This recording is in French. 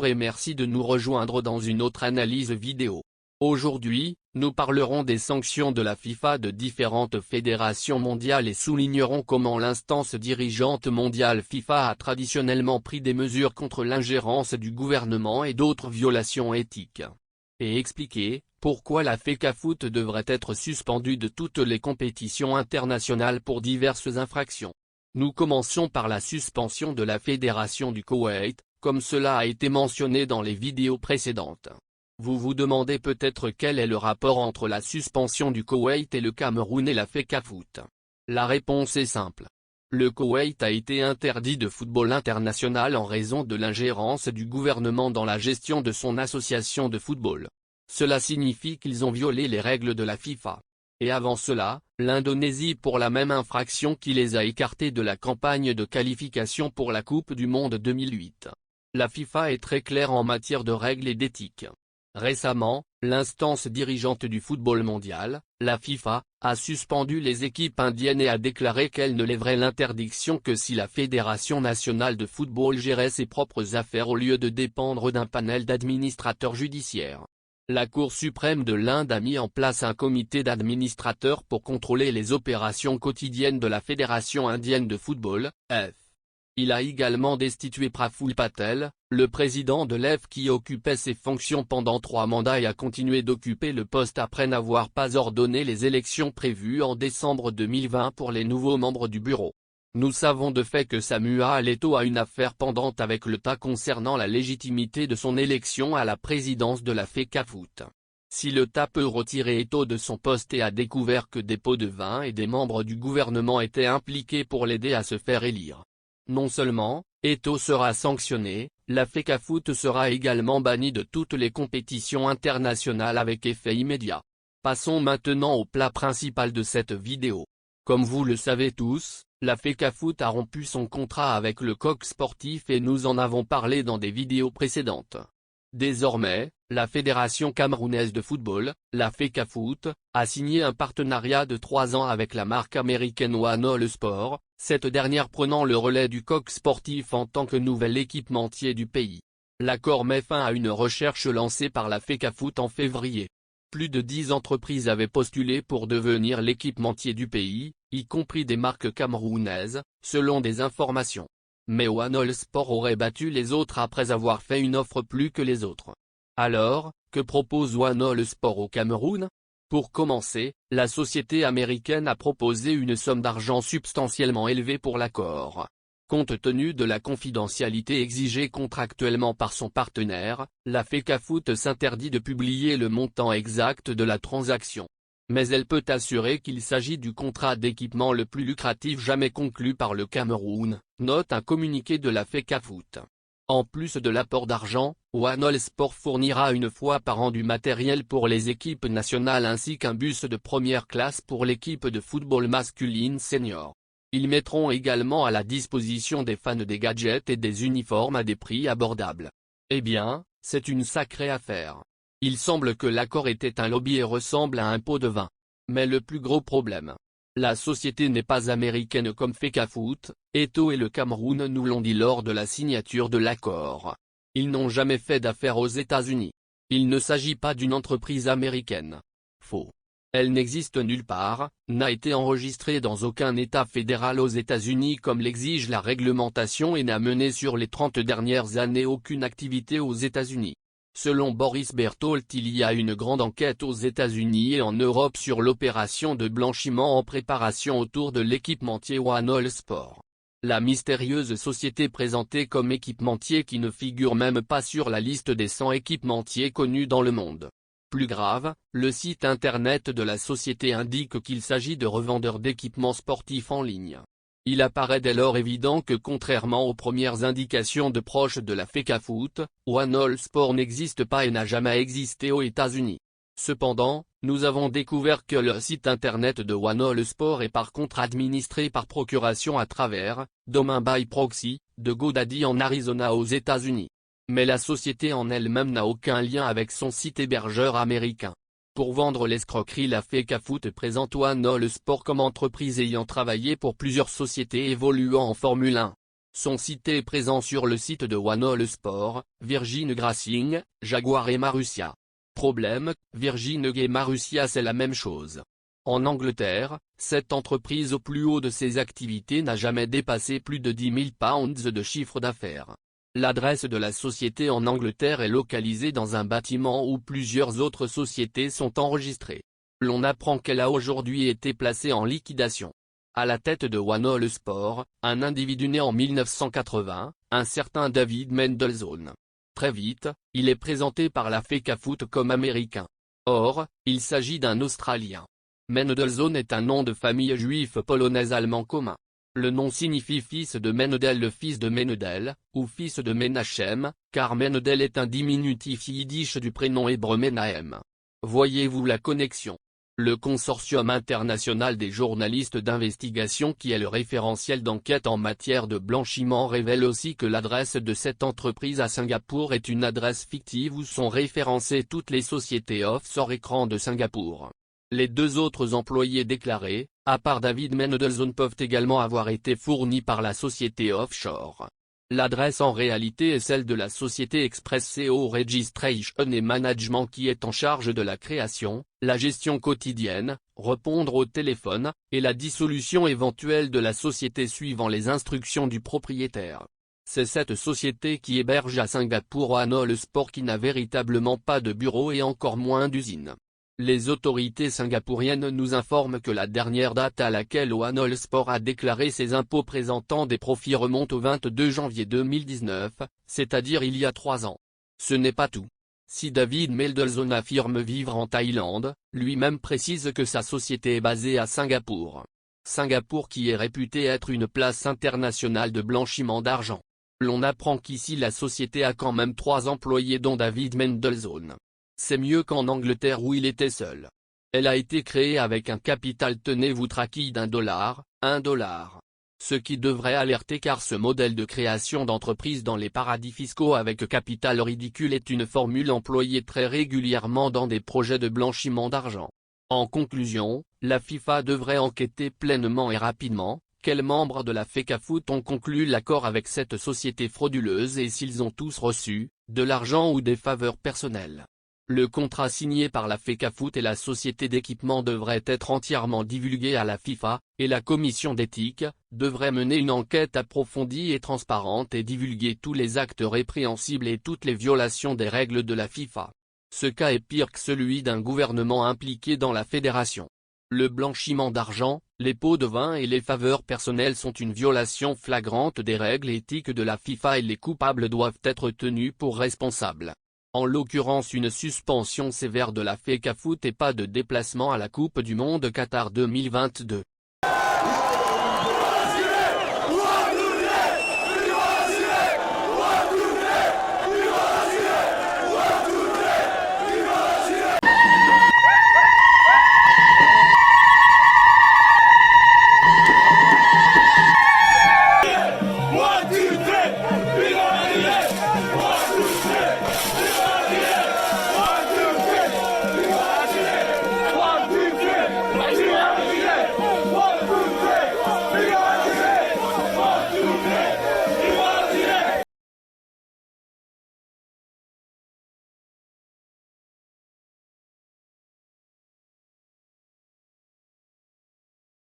Bonjour et merci de nous rejoindre dans une autre analyse vidéo. Aujourd'hui, nous parlerons des sanctions de la FIFA de différentes fédérations mondiales et soulignerons comment l'instance dirigeante mondiale FIFA a traditionnellement pris des mesures contre l'ingérence du gouvernement et d'autres violations éthiques. Et expliquer pourquoi la FECAFOOT devrait être suspendue de toutes les compétitions internationales pour diverses infractions. Nous commençons par la suspension de la Fédération du Koweït, comme cela a été mentionné dans les vidéos précédentes. Vous vous demandez peut-être quel est le rapport entre la suspension du Koweït et le Cameroun et la FECAFOOT. La réponse est simple. Le Koweït a été interdit de football international en raison de l'ingérence du gouvernement dans la gestion de son association de football. Cela signifie qu'ils ont violé les règles de la FIFA. Et avant cela, l'Indonésie pour la même infraction qui les a écartés de la campagne de qualification pour la Coupe du Monde 2008. La FIFA est très claire en matière de règles et d'éthique. Récemment, l'instance dirigeante du football mondial, la FIFA, a suspendu les équipes indiennes et a déclaré qu'elle ne lèverait l'interdiction que si la Fédération nationale de football gérait ses propres affaires au lieu de dépendre d'un panel d'administrateurs judiciaires. La Cour suprême de l'Inde a mis en place un comité d'administrateurs pour contrôler les opérations quotidiennes de la Fédération indienne de football, F. Il a également destitué Praful Patel, le président de l'EF qui occupait ses fonctions pendant 3 mandats et a continué d'occuper le poste après n'avoir pas ordonné les élections prévues en décembre 2020 pour les nouveaux membres du bureau. Nous savons de fait que Samuel Eto'o a une affaire pendante avec l'État concernant la légitimité de son élection à la présidence de la FECAFOOT. Si l'État peut retirer Eto'o de son poste et a découvert que des pots de vin et des membres du gouvernement étaient impliqués pour l'aider à se faire élire. Non seulement, Eto'o sera sanctionné, la FECAFOOT sera également bannie de toutes les compétitions internationales avec effet immédiat. Passons maintenant au plat principal de cette vidéo. Comme vous le savez tous, la FECAFOOT a rompu son contrat avec le COC sportif et nous en avons parlé dans des vidéos précédentes. Désormais, la Fédération camerounaise de football, la FECAFOOT, a signé un partenariat de 3 ans avec la marque américaine One All Sport, cette dernière prenant le relais du COC sportif en tant que nouvel équipementier du pays. L'accord met fin à une recherche lancée par la FECAFOOT en février. Plus de 10 entreprises avaient postulé pour devenir l'équipementier du pays, y compris des marques camerounaises, selon des informations. Mais One All Sport aurait battu les autres après avoir fait une offre plus que les autres. Alors, que propose One All Sport au Cameroun? Pour commencer, la société américaine a proposé une somme d'argent substantiellement élevée pour l'accord. Compte tenu de la confidentialité exigée contractuellement par son partenaire, la FECAFOOT s'interdit de publier le montant exact de la transaction. Mais elle peut assurer qu'il s'agit du contrat d'équipement le plus lucratif jamais conclu par le Cameroun, note un communiqué de la FECAFOOT. En plus de l'apport d'argent, One All Sport fournira une fois par an du matériel pour les équipes nationales ainsi qu'un bus de première classe pour l'équipe de football masculine senior. Ils mettront également à la disposition des fans des gadgets et des uniformes à des prix abordables. Eh bien, c'est une sacrée affaire. Il semble que l'accord était un lobby et ressemble à un pot de vin. Mais le plus gros problème. La société n'est pas américaine comme FECAFOOT, Eto'o et le Cameroun nous l'ont dit lors de la signature de l'accord. Ils n'ont jamais fait d'affaires aux États-Unis. Il ne s'agit pas d'une entreprise américaine. Faux. Elle n'existe nulle part, n'a été enregistrée dans aucun État fédéral aux États-Unis comme l'exige la réglementation et n'a mené sur les 30 dernières années aucune activité aux États-Unis. Selon Boris Berthold, il y a une grande enquête aux États-Unis et en Europe sur l'opération de blanchiment en préparation autour de l'équipementier One All Sport. La mystérieuse société présentée comme équipementier qui ne figure même pas sur la liste des 100 équipementiers connus dans le monde. Plus grave, le site internet de la société indique qu'il s'agit de revendeurs d'équipements sportifs en ligne. Il apparaît dès lors évident que contrairement aux premières indications de proches de la FECAFOOT, One All Sport n'existe pas et n'a jamais existé aux États-Unis. Cependant, nous avons découvert que le site internet de One All Sport est par contre administré par procuration à travers, domain by proxy, de GoDaddy en Arizona aux États-Unis. Mais la société en elle-même n'a aucun lien avec son site hébergeur américain. Pour vendre l'escroquerie, la FECAFOOT présente One All Sport comme entreprise ayant travaillé pour plusieurs sociétés évoluant en Formule 1. sont cités et présents sur le site de One All Sport, Virgin Racing, Jaguar et Marussia. Problème, Virgin et Marussia c'est la même chose. En Angleterre, cette entreprise au plus haut de ses activités n'a jamais dépassé plus de 10 000 pounds de chiffre d'affaires. L'adresse de la société en Angleterre est localisée dans un bâtiment où plusieurs autres sociétés sont enregistrées. L'on apprend qu'elle a aujourd'hui été placée en liquidation. À la tête de One All Sport, un individu né en 1980, un certain David Mendelssohn. Très vite, il est présenté par la FECAFOOT comme américain. Or, il s'agit d'un Australien. Mendelssohn est un nom de famille juif polonais-allemand commun. Le nom signifie fils de Menedel, le fils de Menedel, ou fils de Menachem, car Menedel est un diminutif yiddish du prénom hébreu Menahem. Voyez-vous la connexion? Le Consortium international des journalistes d'investigation qui est le référentiel d'enquête en matière de blanchiment révèle aussi que l'adresse de cette entreprise à Singapour est une adresse fictive où sont référencées toutes les sociétés offshore écran de Singapour. Les deux autres employés déclarés, à part David Mendelssohn, peuvent également avoir été fournis par la société offshore. L'adresse en réalité est celle de la société Express CO Registration et Management qui est en charge de la création, la gestion quotidienne, répondre au téléphone, et la dissolution éventuelle de la société suivant les instructions du propriétaire. C'est cette société qui héberge à Singapour One All Sport qui n'a véritablement pas de bureau et encore moins d'usine. Les autorités singapouriennes nous informent que la dernière date à laquelle One All Sport a déclaré ses impôts présentant des profits remonte au 22 janvier 2019, c'est-à-dire il y a 3 ans. Ce n'est pas tout. Si David Mendelssohn affirme vivre en Thaïlande, lui-même précise que sa société est basée à Singapour. Singapour qui est réputée être une place internationale de blanchiment d'argent. L'on apprend qu'ici la société a quand même 3 employés dont David Mendelssohn. C'est mieux qu'en Angleterre où il était seul. Elle a été créée avec un capital, tenez-vous traquille, $1, $1. Ce qui devrait alerter car ce modèle de création d'entreprise dans les paradis fiscaux avec capital ridicule est une formule employée très régulièrement dans des projets de blanchiment d'argent. En conclusion, la FIFA devrait enquêter pleinement et rapidement. Quels membres de la FECAFOOT ont conclu l'accord avec cette société frauduleuse et s'ils ont tous reçu de l'argent ou des faveurs personnelles. Le contrat signé par la FECAFOOT et la société d'équipement devrait être entièrement divulgué à la FIFA, et la commission d'éthique devrait mener une enquête approfondie et transparente et divulguer tous les actes répréhensibles et toutes les violations des règles de la FIFA. Ce cas est pire que celui d'un gouvernement impliqué dans la fédération. Le blanchiment d'argent, les pots de vin et les faveurs personnelles sont une violation flagrante des règles éthiques de la FIFA et les coupables doivent être tenus pour responsables. En l'occurrence une suspension sévère de la FECAFOOT et pas de déplacement à la Coupe du Monde Qatar 2022.